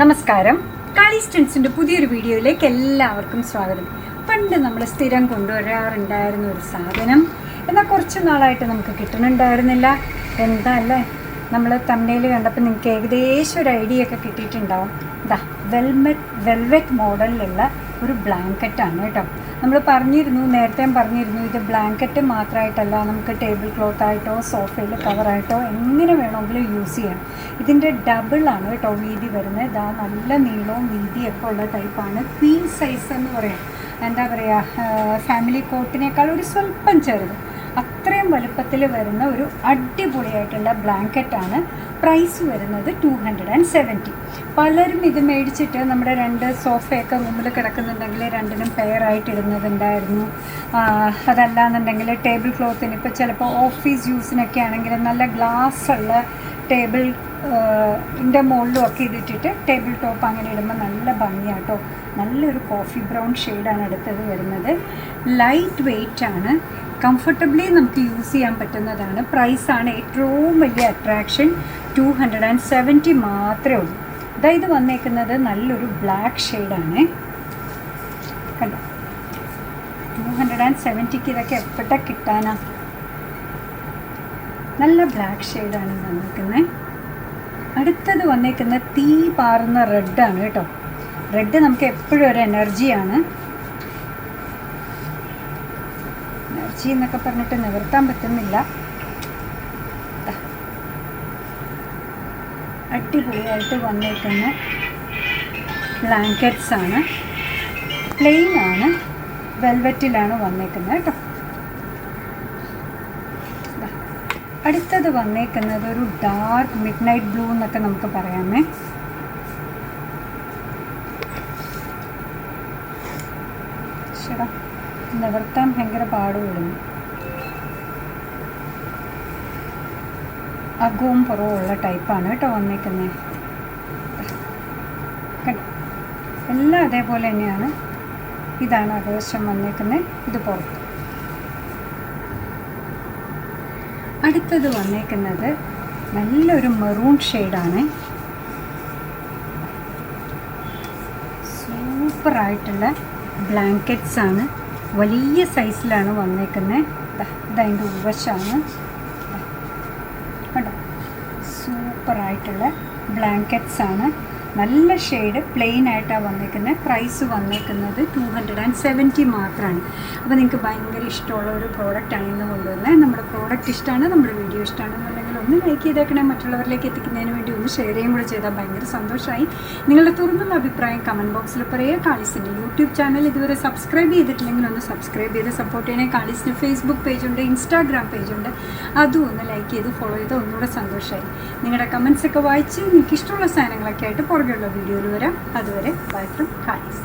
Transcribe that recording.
നമസ്കാരം. കാളീസ് ട്രെൻഡ്സിൻ്റെ പുതിയൊരു വീഡിയോയിലേക്ക് എല്ലാവർക്കും സ്വാഗതം. പണ്ട് നമ്മൾ സ്ഥിരം കൊണ്ടുവരാറുണ്ടായിരുന്ന ഒരു സാധനം എന്നാൽ കുറച്ച് നാളായിട്ട് നമുക്ക് കിട്ടുന്നുണ്ടായിരുന്നില്ല. എന്താ അല്ലേ, നമ്മൾ തമ്മനയിൽ കണ്ടപ്പോൾ നിങ്ങൾക്ക് ഏകദേശം ഒരു ഐഡിയ ഒക്കെ കിട്ടിയിട്ടുണ്ടാവും. ഇതാ വെൽവെറ്റ് മോഡലിലുള്ള ഒരു ബ്ലാങ്കറ്റാണ് കേട്ടോ. നമ്മൾ നേരത്തെ പറഞ്ഞിരുന്നു ഇത് ബ്ലാങ്കറ്റ് മാത്രമായിട്ടല്ല, നമുക്ക് ടേബിൾ ക്ലോത്ത് ആയിട്ടോ സോഫയിൽ കവറായിട്ടോ എങ്ങനെ വേണമെങ്കിലും യൂസ് ചെയ്യാം. ഇതിൻ്റെ ഡബിളാണ് കേട്ടോ വീതി വരുന്നത്. ഇതാ നല്ല നീളവും വീതിയൊക്കെ ഉള്ള ടൈപ്പാണ്. ക്വീൻ സൈസ് എന്ന് പറയാം. എന്താ പറയുക, ഫാമിലി കോട്ടിനേക്കാൾ ഒരു സ്വല്പം ചെറുത്, അത്രയും വലുപ്പത്തിൽ വരുന്ന ഒരു അടിപൊളിയായിട്ടുള്ള ബ്ലാങ്കറ്റാണ്. പ്രൈസ് വരുന്നത് 270. പലരും ഇത് മേടിച്ചിട്ട് നമ്മുടെ 2 സോഫയൊക്കെ റൂമിൽ കിടക്കുന്നുണ്ടെങ്കിൽ രണ്ടിനും പെയറായിട്ട് ഇടുന്നതുണ്ടായിരുന്നു. അതല്ലാന്നുണ്ടെങ്കിൽ ടേബിൾ ക്ലോത്തിന് ഇപ്പോൾ ചിലപ്പോൾ ഓഫീസ് യൂസിനൊക്കെ ആണെങ്കിൽ നല്ല ഗ്ലാസ് ഉള്ള ടേബിൾ മുകളിലും ഒക്കെ ഇതിട്ടിട്ട് ടേബിൾ ടോപ്പ് അങ്ങനെ ഇടുമ്പോൾ നല്ല ഭംഗിയാട്ടോ. നല്ലൊരു കോഫി ബ്രൗൺ ഷെയ്ഡാണ് അടുത്തത് വരുന്നത്. ലൈറ്റ് വെയ്റ്റ് ആണ്, കംഫർട്ടബിളി നമുക്ക് യൂസ് ചെയ്യാൻ പറ്റുന്നതാണ്. പ്രൈസാണ് ഏറ്റവും വലിയ അട്രാക്ഷൻ. 270 മാത്രമേ ഉള്ളൂ. അതായത് വന്നേക്കുന്നത് നല്ലൊരു ബ്ലാക്ക് ഷെയ്ഡാണ് കണ്ടോ. 270ക്ക് ഇതൊക്കെ എപ്പോഴത്തെ കിട്ടാനാ. നല്ല ബ്ലാക്ക് ഷെയ്ഡാണ് വന്നേക്കുന്നത്. അടുത്തത് വന്നേക്കുന്ന തീ പാറുന്ന റെഡാണ് കേട്ടോ. റെഡ് നമുക്ക് എപ്പോഴും ഒരു എനർജിയാണ്. എനർജി എന്നൊക്കെ പറഞ്ഞിട്ട് നിവർത്താൻ പറ്റുന്നില്ല. അടിപൊളിയായിട്ട് വന്നേക്കുന്ന ബ്ലാങ്കറ്റ്സ് ആണ്. പ്ലെയിൻ ആണ്, വെൽവെറ്റിലാണ് വന്നേക്കുന്നത് കേട്ടോ. അടുത്തത് വന്നേക്കുന്നത് ഒരു ഡാർക്ക് മിഡ് നൈറ്റ് ബ്ലൂ എന്നൊക്കെ നമുക്ക് പറയാമേ. ശരി, നിവർത്താൻ ഭയങ്കര പാടുപെടുന്നു. അകവും പുറവും ഉള്ള ടൈപ്പാണ് കേട്ടോ വന്നേക്കുന്നത്. എല്ലാം അതേപോലെ തന്നെയാണ്. ഇതാണ് അകവശം വന്നേക്കുന്നത്, ഇത് പുറത്ത്. അടുത്തത് വന്നേക്കുന്നത് നല്ലൊരു മെറൂൺ ഷെയ്ഡാണ്. സൂപ്പറായിട്ടുള്ള ബ്ലാങ്കറ്റ്സ് ആണ്. വലിയ സൈസിലാണ് വന്നേക്കുന്നത്. ഇതതിൻ്റെ ഉൾവശമാണ് കേട്ടോ. സൂപ്പറായിട്ടുള്ള ബ്ലാങ്കറ്റ്സ് ആണ്. നല്ല ഷെയ്ഡ്, പ്ലെയിൻ ആയിട്ടാണ് വന്നേക്കുന്നത്. പ്രൈസ് വന്നേക്കുന്നത് 270 മാത്രമാണ്. അപ്പോൾ നിങ്ങൾക്ക് ഭയങ്കര ഇഷ്ടമുള്ള ഒരു പ്രോഡക്റ്റാണ് ഇന്ന് കൊണ്ടുവന്നത്. നമ്മുടെ പ്രോഡക്റ്റ് ഇഷ്ടമാണ്, നമ്മുടെ വീഡിയോ ഇഷ്ടമാണെന്നുണ്ടെങ്കിൽ ഒന്ന് ലൈക്ക് ചെയ്തേക്കണേ. മറ്റുള്ളവരിലേക്ക് എത്തിക്കുന്നതിന് വേണ്ടി ഒന്ന് ഷെയർ ചെയ്യും കൂടെ ചെയ്താൽ ഭയങ്കര സന്തോഷമായി. നിങ്ങളുടെ തുറന്നുള്ള അഭിപ്രായം കമൻറ്റ് ബോക്സിൽ പറയുക. കാളീസിൻ്റെ യൂട്യൂബ് ചാനൽ ഇതുവരെ സബ്സ്ക്രൈബ് ചെയ്തിട്ടില്ലെങ്കിൽ ഒന്ന് സബ്സ്ക്രൈബ് ചെയ്ത് സപ്പോർട്ട് ചെയ്യണേ. കാളീസിന് ഫേസ്ബുക്ക് പേജുണ്ട്, ഇൻസ്റ്റാഗ്രാം പേജുണ്ട്, അതും ഒന്ന് ലൈക്ക് ചെയ്ത് ഫോളോ ചെയ്ത് ഒന്നുകൂടെ സന്തോഷമായി. നിങ്ങളുടെ കമൻസൊക്കെ വായിച്ച് നിങ്ങൾക്ക് ഇഷ്ടമുള്ള സാധനങ്ങളൊക്കെ ആയിട്ട് പുറകെയുള്ള വീഡിയോയിൽ വരാം. അതുവരെ ബൈ ഫ്രം കാളീസ്.